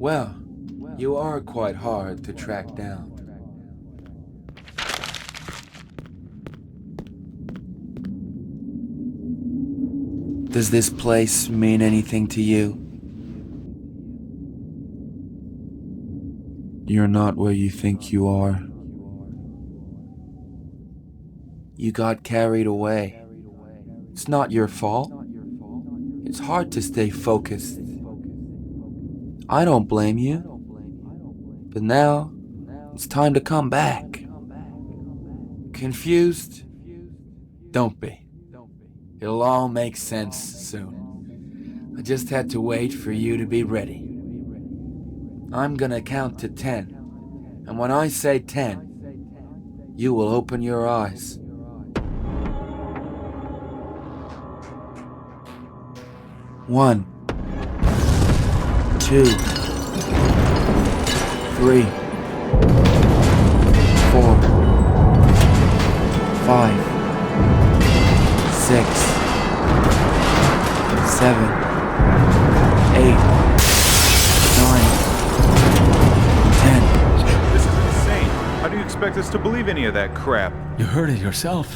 Well, you are quite hard to track down. Does this place mean anything to you? You're not where you think you are. You got carried away. It's not your fault. It's hard to stay focused. I don't blame you. But now, it's time to come back. Confused? Don't be. It'll all make sense soon. I just had to wait for you to be ready. I'm gonna count to 10. And when I say 10, you will open your eyes. 1, 2, 3, 4, 5, 6, 7, 8, 9, 10. This is insane. How do you expect us to believe any of that crap? You heard it yourself.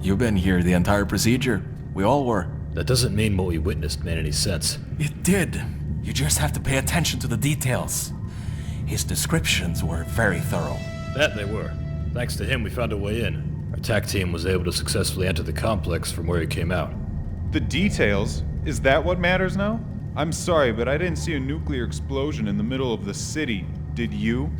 You've been here the entire procedure. We all were. That doesn't mean what we witnessed made any sense. It did. You just have to pay attention to the details. His descriptions were very thorough. That they were. Thanks to him, we found a way in. Our attack team was able to successfully enter the complex from where he came out. The details? Is that what matters now? I'm sorry, but I didn't see a nuclear explosion in the middle of the city. Did you?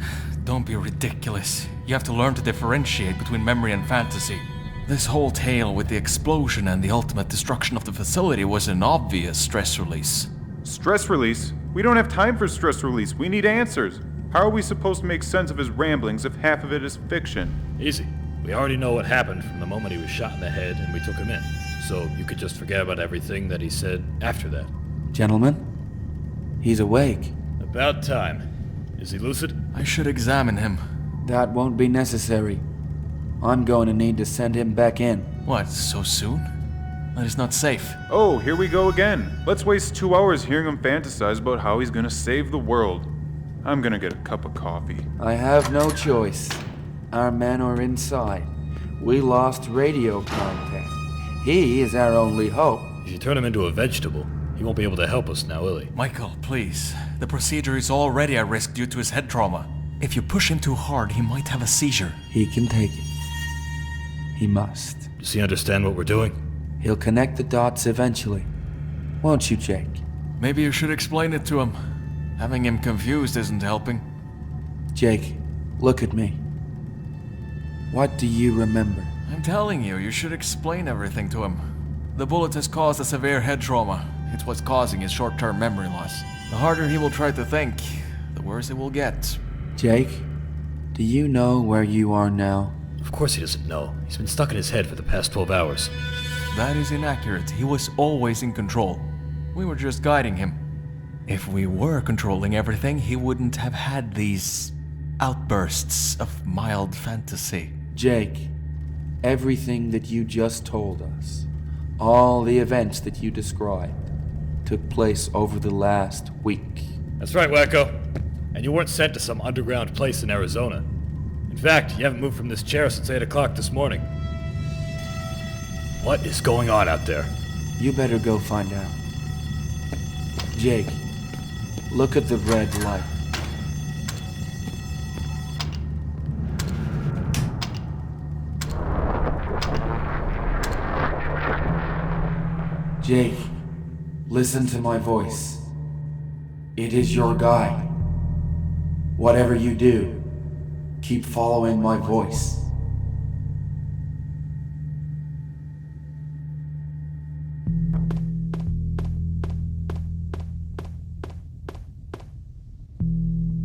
Don't be ridiculous. You have to learn to differentiate between memory and fantasy. This whole tale with the explosion and the ultimate destruction of the facility was an obvious stress release. Stress release? We don't have time for stress release. We need answers. How are we supposed to make sense of his ramblings if half of it is fiction? Easy. We already know what happened from the moment he was shot in the head and we took him in. So you could just forget about everything that he said after that. Gentlemen, he's awake. About time. Is he lucid? I should examine him. That won't be necessary. I'm going to need to send him back in. What, so soon? That is not safe. Oh, here we go again. Let's waste 2 hours hearing him fantasize about how he's gonna save the world. I'm gonna get a cup of coffee. I have no choice. Our men are inside. We lost radio contact. He is our only hope. If you turn him into a vegetable, he won't be able to help us now, will he? Michael, please. The procedure is already at risk due to his head trauma. If you push him too hard, he might have a seizure. He can take it. He must. Does he understand what we're doing? He'll connect the dots eventually. Won't you, Jake? Maybe you should explain it to him. Having him confused isn't helping. Jake, look at me. What do you remember? I'm telling you, you should explain everything to him. The bullet has caused a severe head trauma. It's what's causing his short-term memory loss. The harder he will try to think, the worse it will get. Jake, do you know where you are now? Of course he doesn't know. He's been stuck in his head for the past 12 hours. That is inaccurate. He was always in control. We were just guiding him. If we were controlling everything, he wouldn't have had these outbursts of mild fantasy. Jake, everything that you just told us, all the events that you described, took place over the last week. That's right, Wacko. And you weren't sent to some underground place in Arizona. In fact, you haven't moved from this chair since 8 o'clock this morning. What is going on out there? You better go find out. Jake, look at the red light. Jake, listen to my voice. It is your guide. Whatever you do, keep following my voice.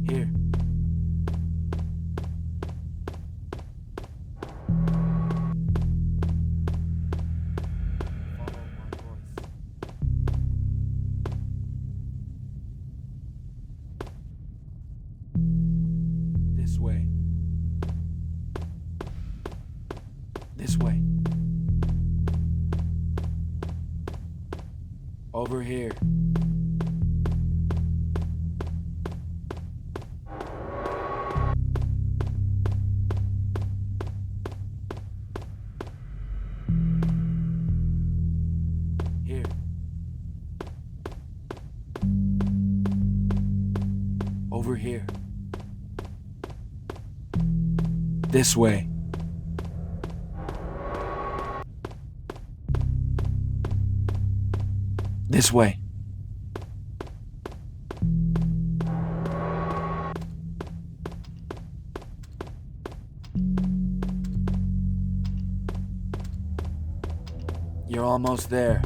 Here. This way. This way. Over here. Over here. This way. This way. You're almost there.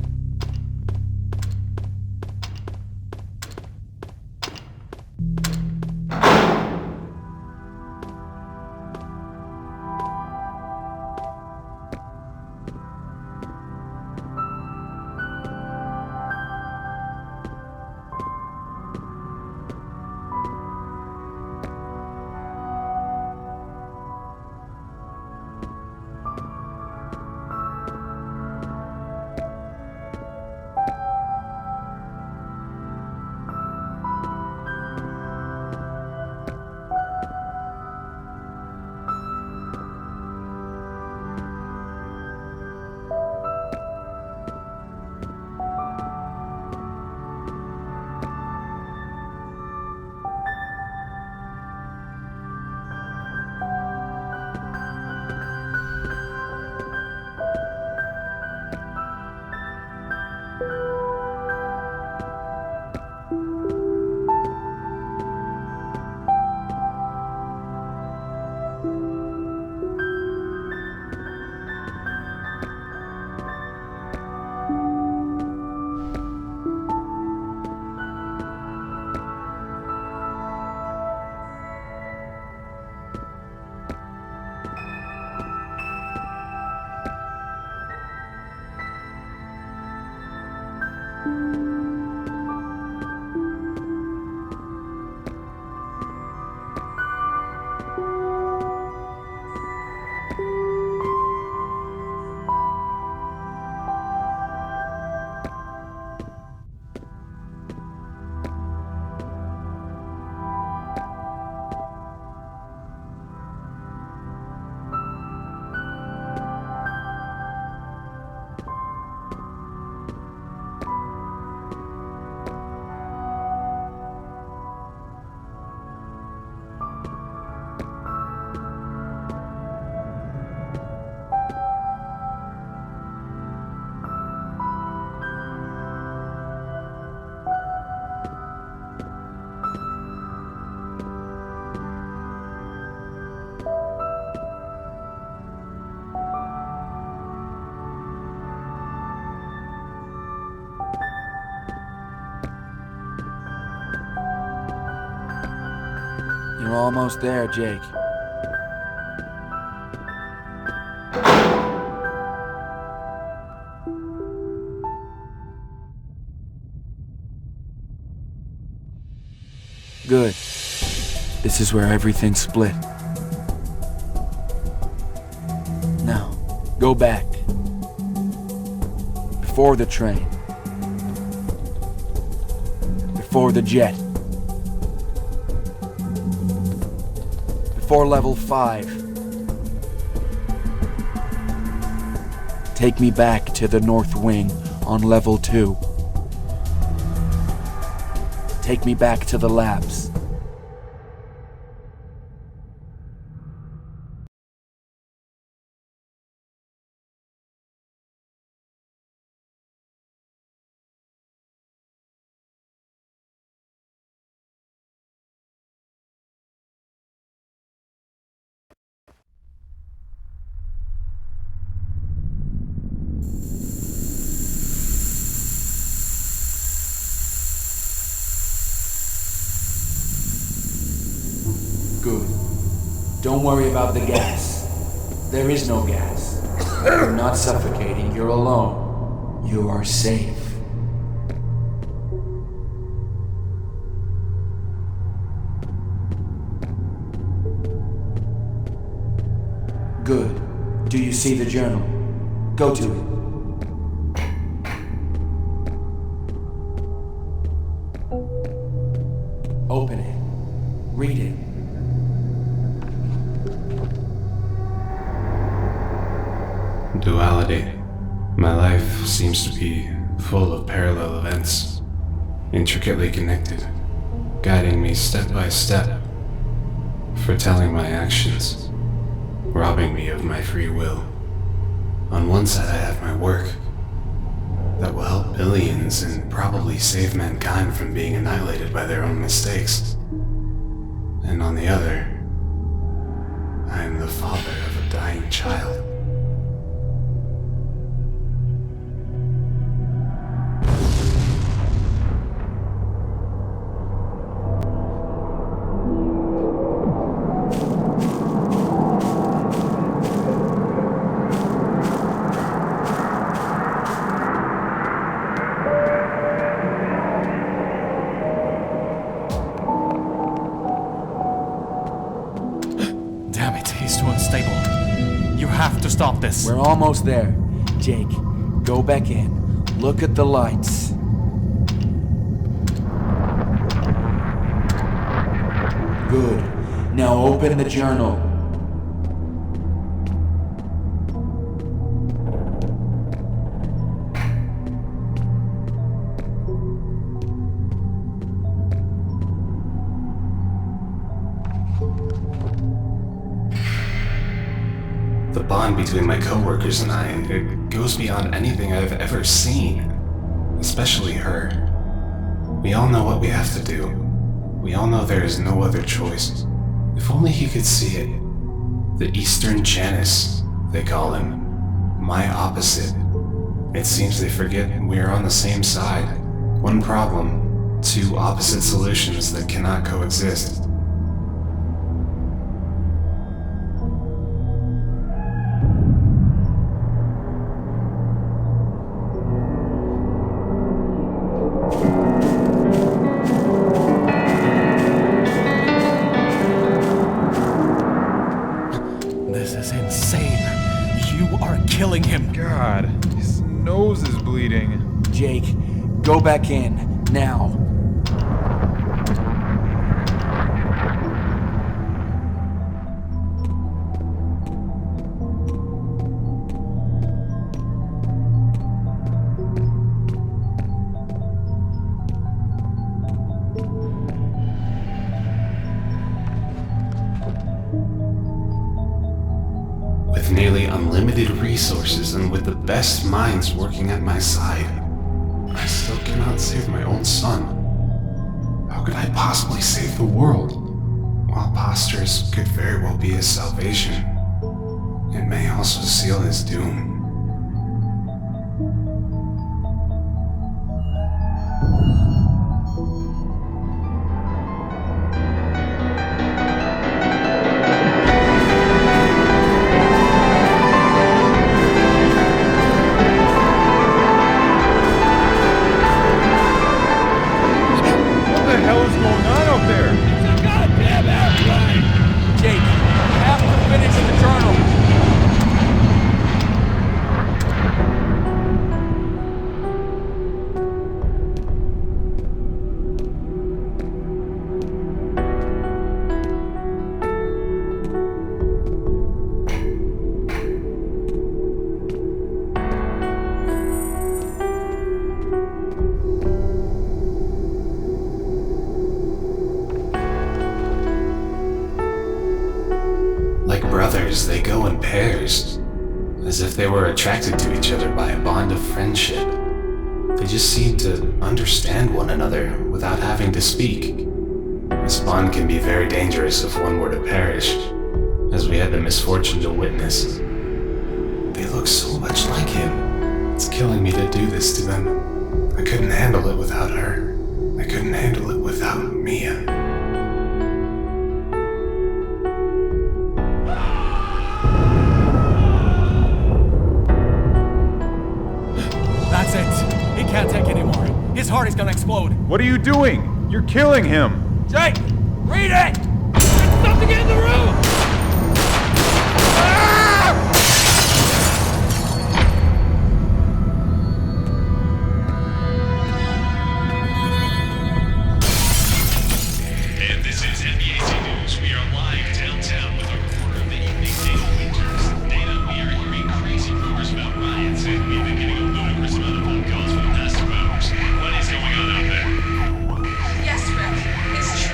You're almost there, Jake. Good. This is where everything split. Now, go back. Before the train. Before the jet. Before level 5. Take me back to the North Wing on level 2. Take me back to the labs. Good. Don't worry about the gas. There is no gas. You're not suffocating. You're alone. You are safe. Good. Do you see the journal? Go to it. Open it. Read it. Duality. My life seems to be full of parallel events, intricately connected, guiding me step by step, foretelling my actions, robbing me of my free will. On one side I have my work, that will help billions and probably save mankind from being annihilated by their own mistakes. And on the other, I am the father of a dying child. Damn it, he's too unstable. You have to stop this. We're almost there. Jake, go back in. Look at the lights. Good. Now open the journal. The bond between my coworkers and I, it goes beyond anything I've ever seen. Especially her. We all know what we have to do. We all know there is no other choice. If only he could see it. The Eastern Janus, they call him. My opposite. It seems they forget we are on the same side. One problem, two opposite solutions that cannot coexist. This is insane. You are killing him. God, his nose is bleeding. Jake, go back in. Now. With nearly unlimited resources and with the best minds working at my side, I still cannot save my own son. How could I possibly save the world? While postures could very well be his salvation, it may also seal his doom. What the hell is going on out there? It's a goddamn airplane! Jake, you have to finish the journal. Like brothers, they go in pairs, as if they were attracted to each other by a bond of friendship. They just seem to understand one another without having to speak. This bond can be very dangerous if one were to perish, as we had the misfortune to witness. They look so much like him. It's killing me to do this to them. I couldn't handle it without her. I couldn't handle it without Mia. That's it. He can't take anymore. His heart is gonna explode. What are you doing? You're killing him. Jake, read it! There's something in the room! And this is NBAC News. We are live downtown with a reporter of the evening, Dana Winters. Dana, we are hearing crazy rumors about riots, and we've been getting a ludicrous amount of phone calls for the past 2 hours. What is going on out there? Yes, Rick, it's true.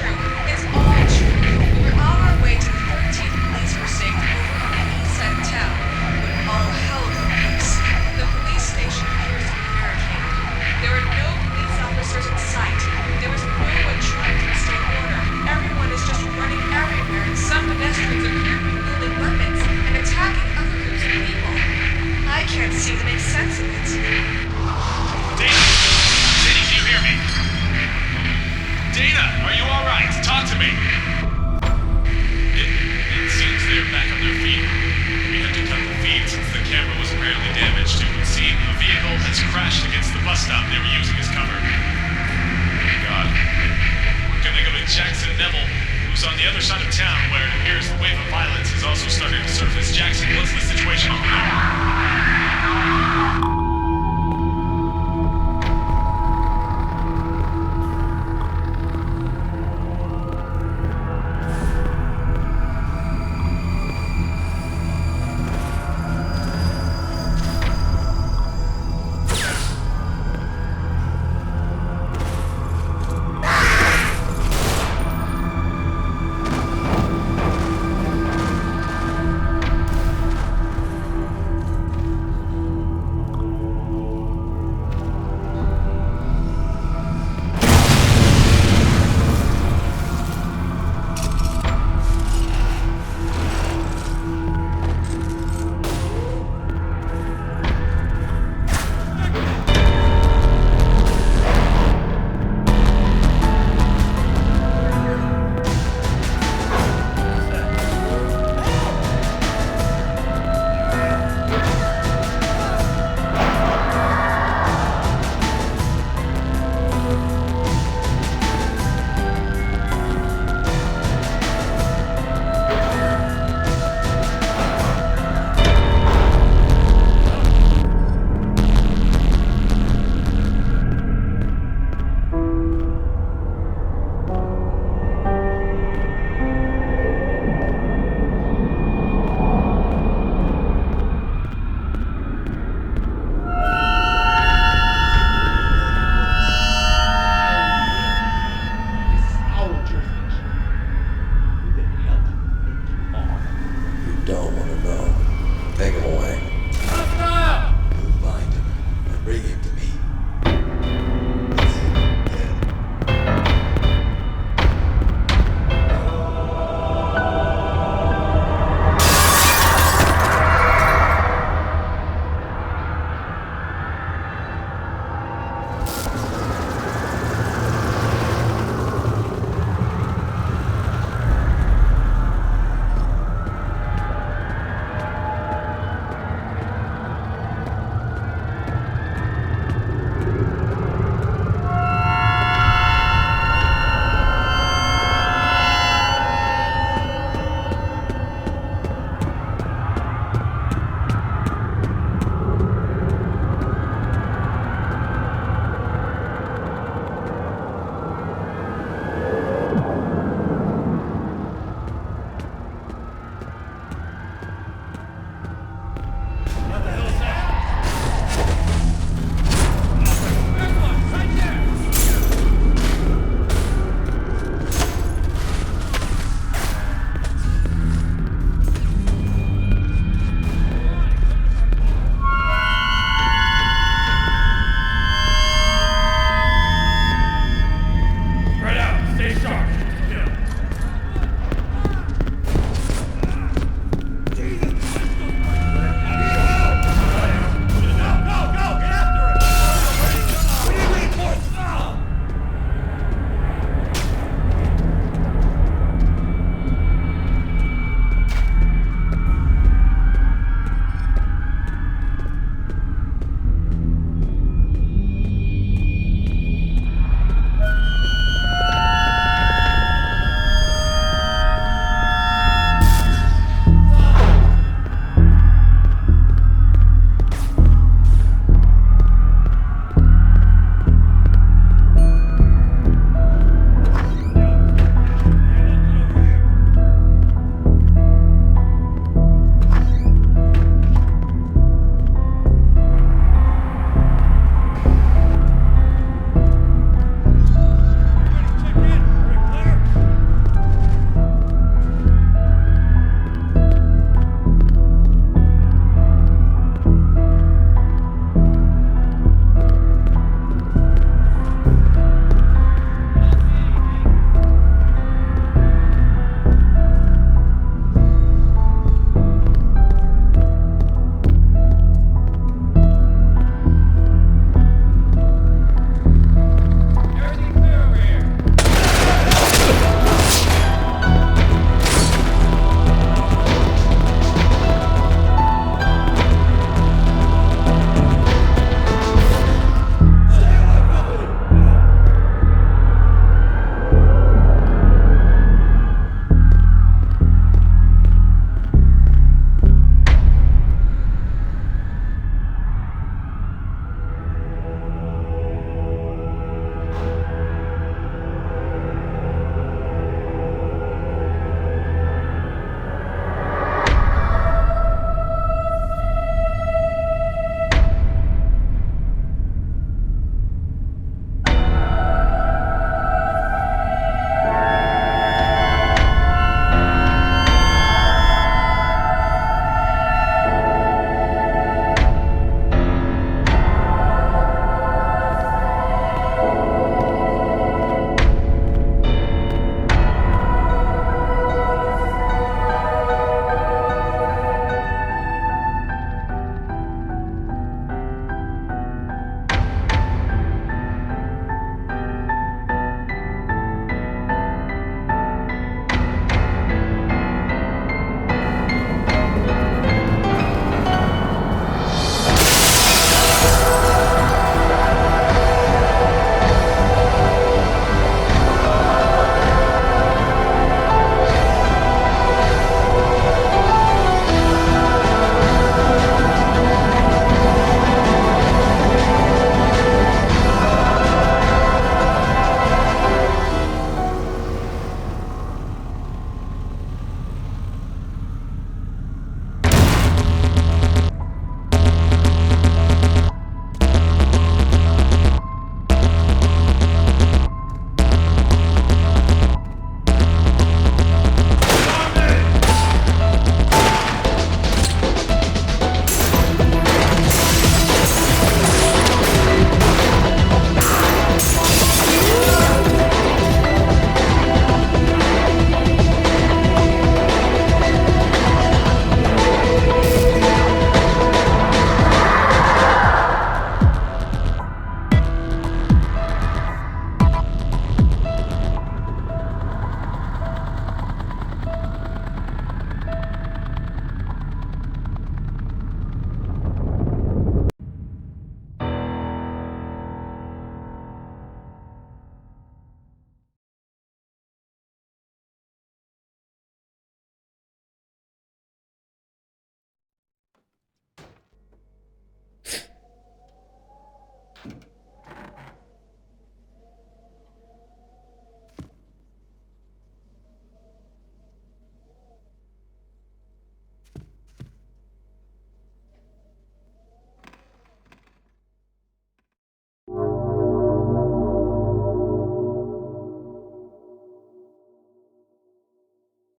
seem to make sense of it. Dana! Dana, can you hear me? Dana, are you alright? Talk to me! It seems they're back on their feet. We had to cut the feed since the camera was apparently damaged. It would seem a vehicle has crashed against the bus stop they were using as cover. God. We're gonna go to Jackson Neville, who's on the other side of town, where it appears the wave of violence is also starting to surface. Jackson, what's the situation over there?